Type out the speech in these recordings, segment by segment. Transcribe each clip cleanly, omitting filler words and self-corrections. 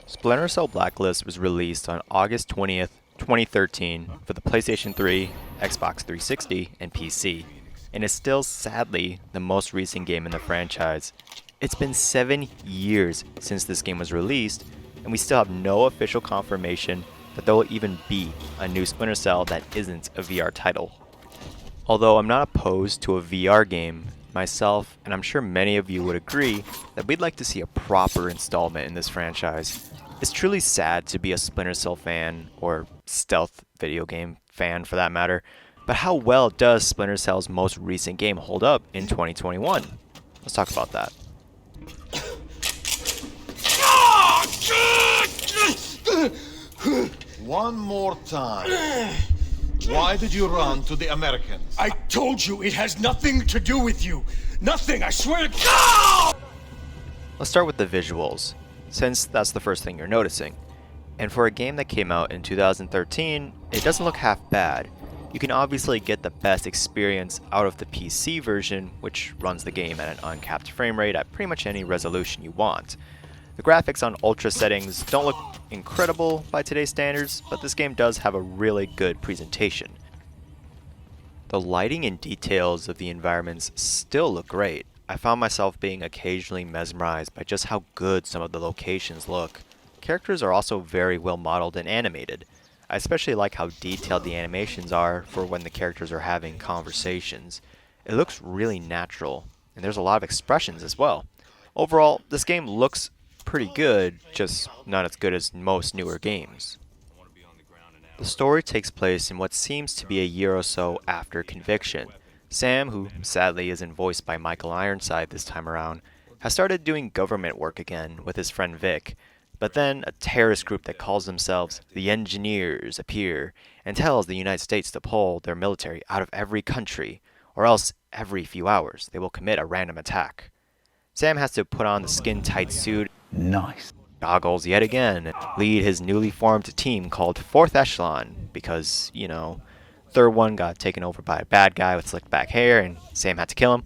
Splinter Cell Blacklist was released on August 20th, 2013 for the PlayStation 3, Xbox 360, and PC, and is still sadly the most recent game in the franchise. It's been 7 years since this game was released, and we still have no official confirmation that there will even be a new Splinter Cell that isn't a VR title. Although I'm not opposed to a VR game, myself, and I'm sure many of you would agree, that we'd like to see a proper installment in this franchise. It's truly sad to be a Splinter Cell fan, or stealth video game fan for that matter, but how well does Splinter Cell's most recent game hold up in 2021? Let's talk about that. One more time. Why did you run to the Americans? I told you it has nothing to do with you. Nothing, I swear to God! Let's start with the visuals, since that's the first thing you're noticing. And for a game that came out in 2013, it doesn't look half bad. You can obviously get the best experience out of the PC version, which runs the game at an uncapped frame rate at pretty much any resolution you want. The graphics on ultra settings don't look incredible by today's standards, but this game does have a really good presentation. The lighting and details of the environments still look great. I found myself being occasionally mesmerized by just how good some of the locations look. Characters are also very well modeled and animated. I especially like how detailed the animations are for when the characters are having conversations. It looks really natural, and there's a lot of expressions as well. Overall, this game looks pretty good, just not as good as most newer games. The story takes place in what seems to be a year or so after Conviction. Sam, who sadly isn't voiced by Michael Ironside this time around, has started doing government work again with his friend Vic, but then a terrorist group that calls themselves the Engineers appear and tells the United States to pull their military out of every country, or else every few hours they will commit a random attack. Sam has to put on the skin-tight suit, goggles yet again, and lead his newly formed team called 4th Echelon because, third one got taken over by a bad guy with slicked back hair and Sam had to kill him.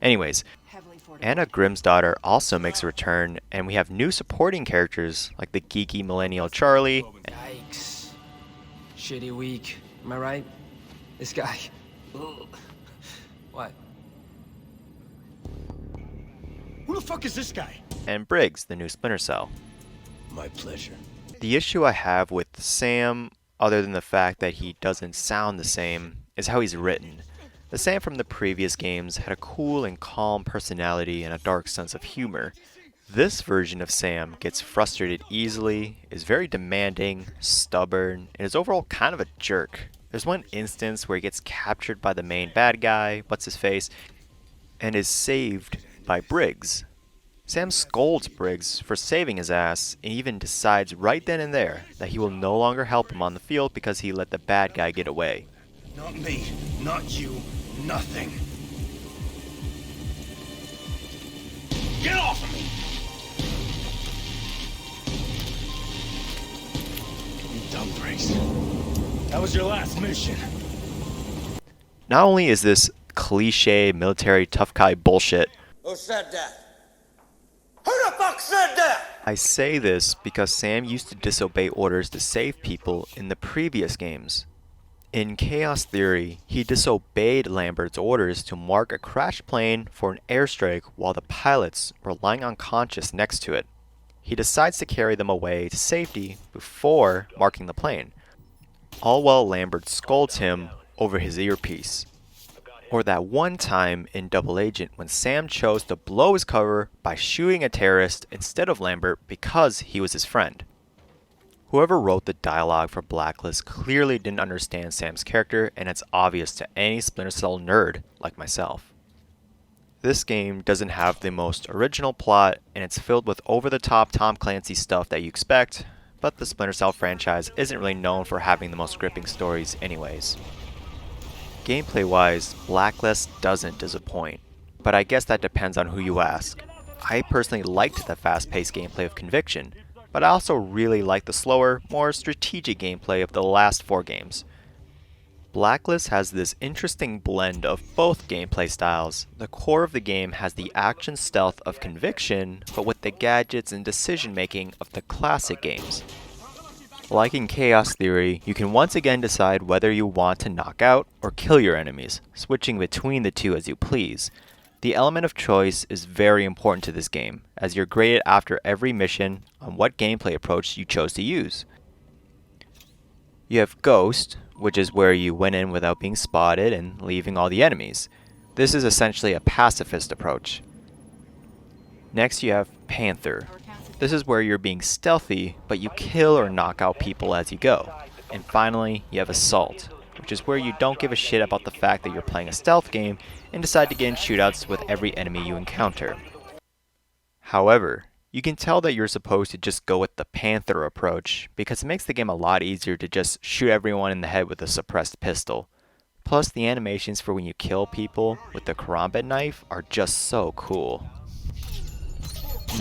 Anyways, Anna Grimm's daughter also makes a return, and we have new supporting characters like the geeky millennial Charlie. Yikes. Shitty week. Am I right? This guy. Ugh. What? Who the fuck is this guy? And Briggs, the new Splinter Cell. My pleasure. The issue I have with Sam, other than the fact that he doesn't sound the same, is how he's written. The Sam from the previous games had a cool and calm personality and a dark sense of humor. This version of Sam gets frustrated easily, is very demanding, stubborn, and is overall kind of a jerk. There's one instance where he gets captured by the main bad guy, what's-his-face, and is saved by Briggs. Sam scolds Briggs for saving his ass and even decides right then and there that he will no longer help him on the field because he let the bad guy get away. Not me, not you, nothing. Get off of me! You dumb Briggs. That was your last mission. Not only is this cliche military tough guy bullshit, Who said that? Who the fuck said that? I say this because Sam used to disobey orders to save people in the previous games. In Chaos Theory, he disobeyed Lambert's orders to mark a crashed plane for an airstrike while the pilots were lying unconscious next to it. He decides to carry them away to safety before marking the plane, all while Lambert scolds him over his earpiece. Or that one time in Double Agent when Sam chose to blow his cover by shooting a terrorist instead of Lambert because he was his friend. Whoever wrote the dialogue for Blacklist clearly didn't understand Sam's character, and it's obvious to any Splinter Cell nerd like myself. This game doesn't have the most original plot, and it's filled with over-the-top Tom Clancy stuff that you expect, but the Splinter Cell franchise isn't really known for having the most gripping stories anyways. Gameplay-wise, Blacklist doesn't disappoint, but I guess that depends on who you ask. I personally liked the fast-paced gameplay of Conviction, but I also really like the slower, more strategic gameplay of the last 4 games. Blacklist has this interesting blend of both gameplay styles. The core of the game has the action stealth of Conviction, but with the gadgets and decision making of the classic games. Like in Chaos Theory, you can once again decide whether you want to knock out or kill your enemies, switching between the two as you please. The element of choice is very important to this game, as you're graded after every mission on what gameplay approach you chose to use. You have Ghost, which is where you went in without being spotted and leaving all the enemies. This is essentially a pacifist approach. Next you have Panther. This is where you're being stealthy, but you kill or knock out people as you go. And finally, you have Assault, which is where you don't give a shit about the fact that you're playing a stealth game and decide to get in shootouts with every enemy you encounter. However, you can tell that you're supposed to just go with the Panther approach because it makes the game a lot easier to just shoot everyone in the head with a suppressed pistol. Plus, the animations for when you kill people with the karambit knife are just so cool.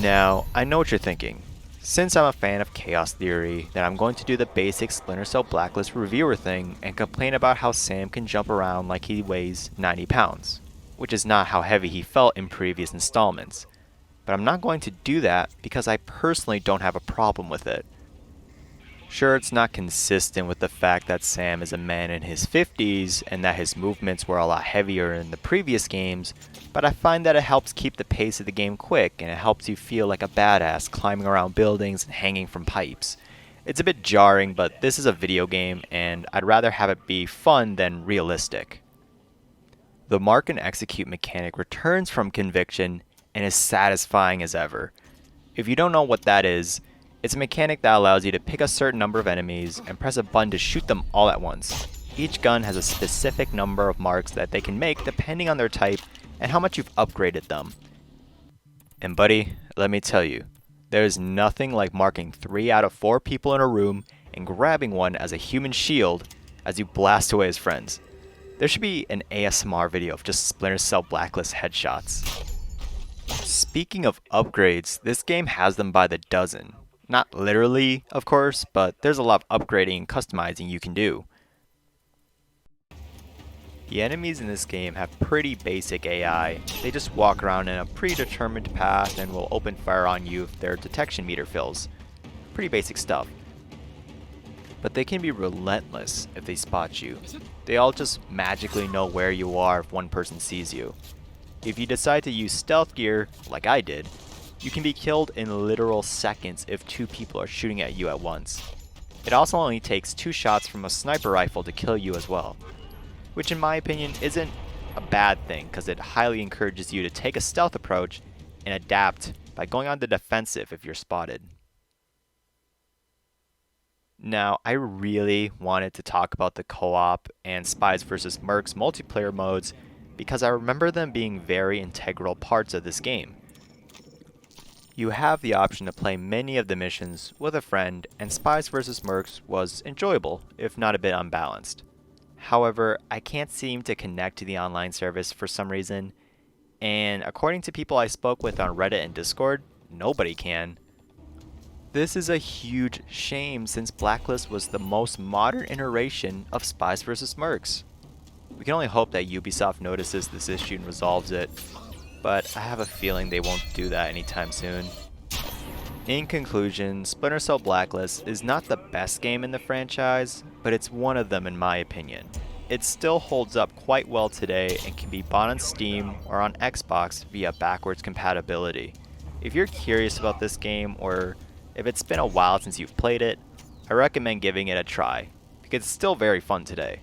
Now, I know what you're thinking. Since I'm a fan of Chaos Theory, then I'm going to do the basic Splinter Cell Blacklist reviewer thing and complain about how Sam can jump around like he weighs 90 pounds, which is not how heavy he felt in previous installments. But I'm not going to do that because I personally don't have a problem with it. Sure, it's not consistent with the fact that Sam is a man in his 50s and that his movements were a lot heavier in the previous games, but I find that it helps keep the pace of the game quick and it helps you feel like a badass climbing around buildings and hanging from pipes. It's a bit jarring, but this is a video game and I'd rather have it be fun than realistic. The mark and execute mechanic returns from Conviction and is satisfying as ever. If you don't know what that is, it's a mechanic that allows you to pick a certain number of enemies and press a button to shoot them all at once. Each gun has a specific number of marks that they can make depending on their type and how much you've upgraded them. And buddy, let me tell you, there's nothing like marking 3 out of 4 people in a room and grabbing one as a human shield as you blast away his friends. There should be an ASMR video of just Splinter Cell Blacklist headshots. Speaking of upgrades, this game has them by the dozen. Not literally, of course, but there's a lot of upgrading and customizing you can do. The enemies in this game have pretty basic AI. They just walk around in a predetermined path and will open fire on you if their detection meter fills. Pretty basic stuff. But they can be relentless if they spot you. They all just magically know where you are if one person sees you. If you decide to use stealth gear, like I did, you can be killed in literal seconds if 2 people are shooting at you at once. It also only takes 2 shots from a sniper rifle to kill you as well, which in my opinion isn't a bad thing because it highly encourages you to take a stealth approach and adapt by going on the defensive if you're spotted. Now, I really wanted to talk about the co-op and Spies vs. Mercs multiplayer modes because I remember them being very integral parts of this game. You have the option to play many of the missions with a friend, and Spies vs. Mercs was enjoyable, if not a bit unbalanced. However, I can't seem to connect to the online service for some reason, and according to people I spoke with on Reddit and Discord, nobody can. This is a huge shame since Blacklist was the most modern iteration of Spies vs. Mercs. We can only hope that Ubisoft notices this issue and resolves it, but I have a feeling they won't do that anytime soon. In conclusion, Splinter Cell Blacklist is not the best game in the franchise, but it's one of them in my opinion. It still holds up quite well today and can be bought on Steam or on Xbox via backwards compatibility. If you're curious about this game or if it's been a while since you've played it, I recommend giving it a try, because it's still very fun today.